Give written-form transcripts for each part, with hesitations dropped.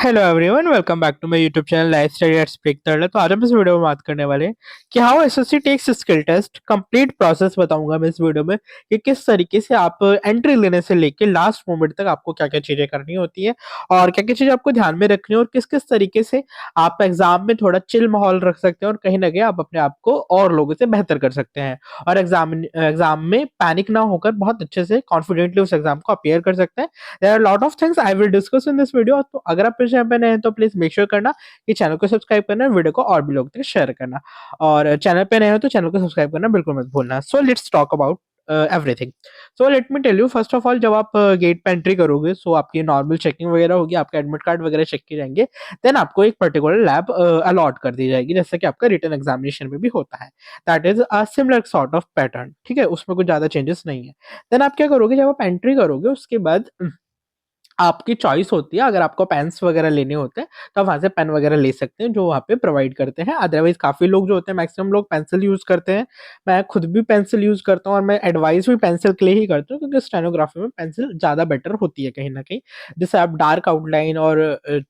Hello everyone, welcome back to my YouTube channel life study at speak third. तो आज हम इस video में बात करने वाले हैं कि how SSC tax skill test complete process बताऊंगा मैं इस वीडियो में कि किस तरीके से आप एंट्री लेने से लेके लास्ट मोमेंट तक आपको क्या क्या चीजें करनी होती है और क्या क्या चीजें आपको ध्यान में रखनी है और किस किस तरीके से आप एग्जाम में थोड़ा चिल माहौल रख सकते हैं और कहीं ना कहीं आप अपने आप को और लोगों से बेहतर कर सकते हैं और एग्जाम में पैनिक ना होकर बहुत अच्छे से कॉन्फिडेंटली उस एग्जाम को अपियर कर सकते हैं। There are lot of things I will discuss in this video. तो अगर आप इस चैनल पे नए हैं तो प्लीज मेक श्योर करना कि चैनल को सब्सक्राइब करना, वीडियो को और भी लोगों तक शेयर करना और चैनल पे नए हो तो चैनल को सब्सक्राइब करना बिल्कुल मत भूलना। So let's talk about everything. So let me tell you, first of all जब आप गेट पे एंट्री करोगे सो आपकी नॉर्मल चेकिंग वगैरह होगी, आपके एडमिट कार्ड वगैरह चेक किए जाएंगे। देन आपको एक पर्टिकुलर लैब अलॉट कर दी जाएगी, जैसे कि आपका रिटन एग्जामिनेशन में भी होता है। That is a similar sort of pattern, ठीक है, उसमें कुछ ज्यादा चेंजेस नहीं है। देन आप क्या करोगे, जब आप एंट्री करोगे उसके बाद आपकी चॉइस होती है। अगर आपको पेन्स वगैरह लेने होते हैं तो आप वहाँ से पेन वगैरह ले सकते हैं जो वहाँ पे प्रोवाइड करते हैं। अदरवाइज काफ़ी लोग जो होते हैं, मैक्सिमम लोग पेंसिल यूज़ करते हैं। मैं खुद भी पेंसिल यूज़ करता हूँ और मैं एडवाइस भी पेंसिल के लिए ही करता हूँ क्योंकि स्टेनोग्राफी में पेंसिल ज़्यादा बेटर होती है कहीं ना कहीं, जिससे आप डार्क आउटलाइन और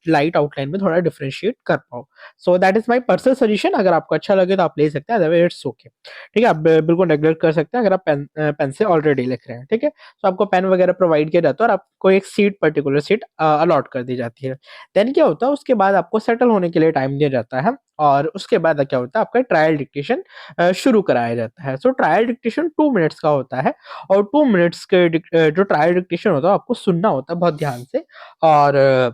लाइट आउटलाइन में थोड़ा डिफ्रेंशिएट कर पाओ। So that is my personal suggestion. अगर आपको अच्छा लगे तो आप ले सकते हैं, अदरवाइज इट्स ओके। ठीक है, आप बिल्कुल नेग्लेक्ट कर सकते हैं अगर आप पेन से ऑलरेडी लिख रहे हैं। ठीक है, तो आपको पेन वगैरह प्रोवाइड किया जाता है और आपको एक सीट, पर्टिकुलर सीट अलॉट कर दी जाती है। देन क्या होता है, उसके बाद आपको सेटल होने के लिए टाइम दिया जाता है और उसके बाद क्या होता है, आपका ट्रायल डिक्टेशन शुरू कराया जाता है। सो ट्रायल डिक्टेशन 2 मिनट्स का होता है और 2 मिनट्स के जो ट्रायल डिक्टेशन होता है आपको सुनना होता है बहुत ध्यान से। और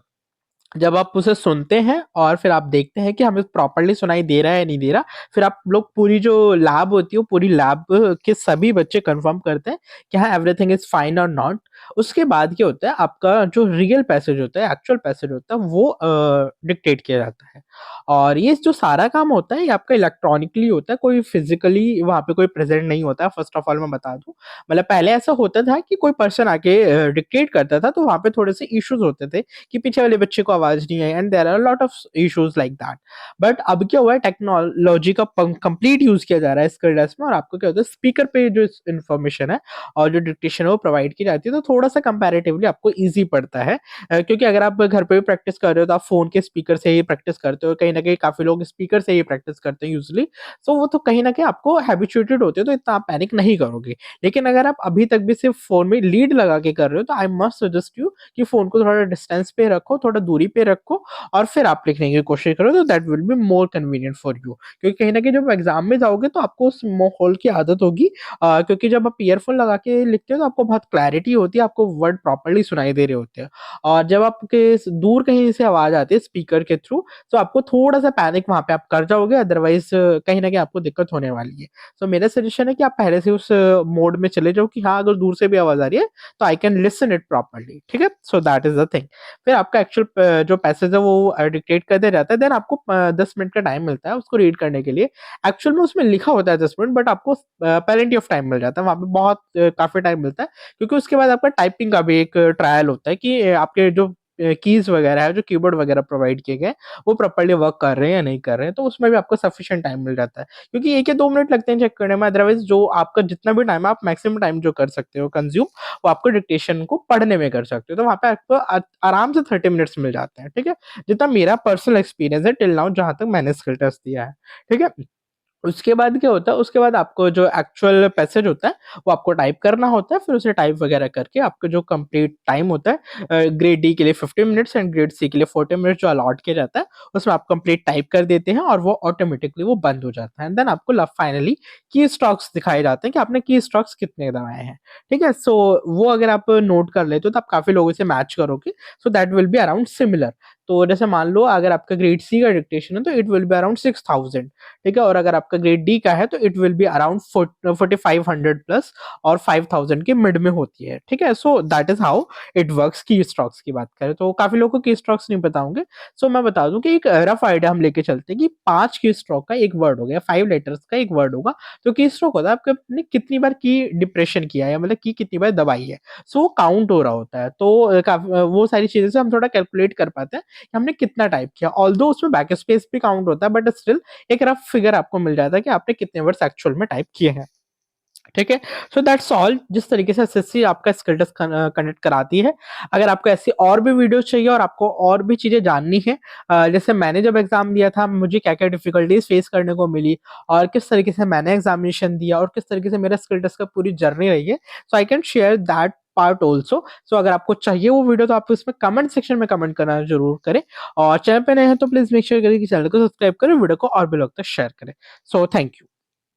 जब आप उसे सुनते हैं और फिर आप देखते हैं कि हमें प्रॉपर्ली सुनाई दे रहा है या नहीं दे रहा, फिर आप लोग पूरी जो लैब होती है पूरी लैब के सभी बच्चे कंफर्म करते हैं कि हाँ एवरीथिंग इज फाइन और नॉट। उसके बाद क्या होता है, आपका जो रियल पैसेज होता है, एक्चुअल पैसेज होता है, वो डिक्टेट किया जाता है। और ये जो सारा काम होता है ये आपका इलेक्ट्रॉनिकली होता है, कोई फिजिकली वहाँ पे कोई प्रेजेंट नहीं होता है। फर्स्ट ऑफ ऑल मैं बता दूं, मतलब पहले ऐसा होता था कि कोई पर्सन आके डिक्टेट करता था तो वहाँ पे थोड़े से इश्यूज होते थे कि पीछे वाले बच्चे को आवाज नहीं आई, and there are lot of issues like that. But अब क्या हुआ है, टेक्नोलॉजी का कंप्लीट यूज किया जा रहा है स्किल टेस्ट में और आपको क्या होता है, स्पीकर पे जो इन्फॉर्मेशन है और जो डिक्टेशन है वो प्रोवाइड की जाती है, तो थोड़ा सा कंपैरेटिवली आपको ईजी पड़ता है। क्योंकि अगर आप घर पे भी प्रैक्टिस कर रहे हो तो आप फोन के स्पीकर से ही प्रैक्टिस करते हो, कहीं ना कहीं काफी लोग स्पीकर से ही प्रैक्टिस करते हैं यूजली। सो वो तो कहीं ना कहीं आपको हैबिचुएटेड होते हो तो इतना आप पैनिक नहीं करोगे। लेकिन अगर आप अभी तक भी सिर्फ फोन में लीड लगा के कर रहे हो तो आई मस्ट सजेस्ट यू कि फोन को थोड़ा डिस्टेंस पे रखो, थोड़ा दूरी पे रखो और फिर आप लिखने की कोशिश करो, तो that will be more convenient for you. क्योंकि कहीं ना कहीं जब एग्जाम में जाओगे तो आपको उस माहौल की आदत होगी। क्योंकि जब आप ईयरफोन लगा के लिखते हो तो आपको बहुत क्लैरिटी होती है, आपको वर्ड प्रॉपरली सुनाई दे रहे होते हैं। और जब आपके दूर कहीं से आवाज आती है स्पीकर के थ्रू तो आपको थोड़ा सा पैनिक वहां पे आप कर जाओगे, अदरवाइज कहीं ना कहीं आपको दिक्कत होने वाली है। सो मेरा सजेशन है कि आप पहले से उस मोड में चले जाओ कि हाँ अगर दूर से भी आवाज आ रही है तो I can listen it properly. ठीक है, so that is the thing. फिर आपका एक्चुअल जो पैसेज है वो डिक्टेट कर दिया जाता है। देन आपको 10 मिनट का टाइम मिलता है उसको रीड करने के लिए। एक्चुअल में उसमें लिखा होता है 10 मिनट, बट आपको पेलेंटी ऑफ टाइम मिल जाता है वहाँ पे, बहुत काफी टाइम मिलता है। क्योंकि उसके बाद आपका टाइपिंग का भी एक ट्रायल होता है कि आपके जो कीज वगैरह है, जो कीबोर्ड वगैरह प्रोवाइड किए गए वो प्रॉपरली वर्क कर रहे हैं या नहीं कर रहे हैं, तो उसमें भी आपको सफिशिएंट टाइम मिल जाता है। क्योंकि 1 या 2 मिनट लगते हैं चेक करने में, अदरवाइज जो आपका जितना भी टाइम है आप मैक्सिमम टाइम जो कर सकते हो कंज्यूम, वो आपको डिक्टेशन को पढ़ने में कर सकते हो, तो वहाँ पे आपको आराम से 30 मिनट्स मिल जाते हैं। ठीक है, जितना मेरा पर्सनल एक्सपीरियंस है टिल नाउ, जहां तक मैंने स्किल टेस्ट दिया है। ठीक है, उसके बाद क्या होता है, उसके बाद आपको जो एक्चुअल पैसेज होता है वो आपको टाइप करना होता है। फिर उसे टाइप वगैरह करके आपका जो कंप्लीट टाइम होता है, ग्रेड डी के लिए 15 मिनट्स एंड ग्रेड सी के लिए 40 मिनट्स जो अलॉट किया जाता है, उसमें आप कंप्लीट टाइप कर देते हैं और वो ऑटोमेटिकली वो बंद हो जाता है। एंड देन आपको फाइनली की स्टॉक्स दिखाए जाते हैं कि आपने की स्टॉक्स कितने दबाए हैं। ठीक है, सो वो अगर आप नोट कर लेते हो तो आप काफी लोगों से मैच करोगे, so that will be around similar. तो जैसे मान लो अगर आपका ग्रेड सी का डिक्टेशन है तो इट विल बी अराउंड 6,000। ठीक है, और अगर आपका ग्रेड डी का है तो it will be around 4500 plus और 5000 के मिड में होती है। ठीक है, so that is how it works. की स्टॉक्स की बात करें तो काफी लोगों को की स्टॉक्स नहीं पता होंगे, सो मैं बता दूं कि एक रफ आइडिया हम लेके चलते हैं कि 5 की स्ट्रोक का एक वर्ड हो गया, 5 लेटर्स का एक वर्ड होगा। तो की स्ट्रोक होता है आपने कितनी बार की डिप्रेशन किया है, मतलब की कितनी बार दबाई है, सो वो काउंट हो रहा होता है। तो वो सारी चीजें से हम थोड़ा कैलकुलेट कर पाते हैं कि हमने कितना टाइप किया। ऑल्दो उसमें बैक स्पेस भी काउंट होता है, बट स्टिल एक रफ फिगर आपको मिल जाता है कि आपने कितने वर्ड्स एक्चुअल में टाइप किए हैं। ठीक है? सो दैट्स ऑल, जिस तरीके से एसएससी आपका स्किल टेस्ट कंडक्ट कराती है। अगर आपको ऐसी और भी वीडियोज़ चाहिए और आपको और भी चीज़ें जाननी है, जैसे मैंने जब एग्ज़ाम दिया था मुझे क्या-क्या डिफ़िकल्टीज़ फेस करने को मिली और किस तरीके से मैंने एग्ज़ामिनेशन दिया और किस तरीके से मेरा स्किल टेस्ट का पूरी जर्नी रही है, so I can share that part also. So अगर आपको चाहिए वो वीडियो तो आप उसमें कमेंट सेक्शन में कमेंट करना ज़रूर करें और चैनल पे नए हैं तो प्लीज़ मेक श्योर करें कि चैनल को सब्सक्राइब करें, वीडियो को और भी लोग तक शेयर करें। So thank you.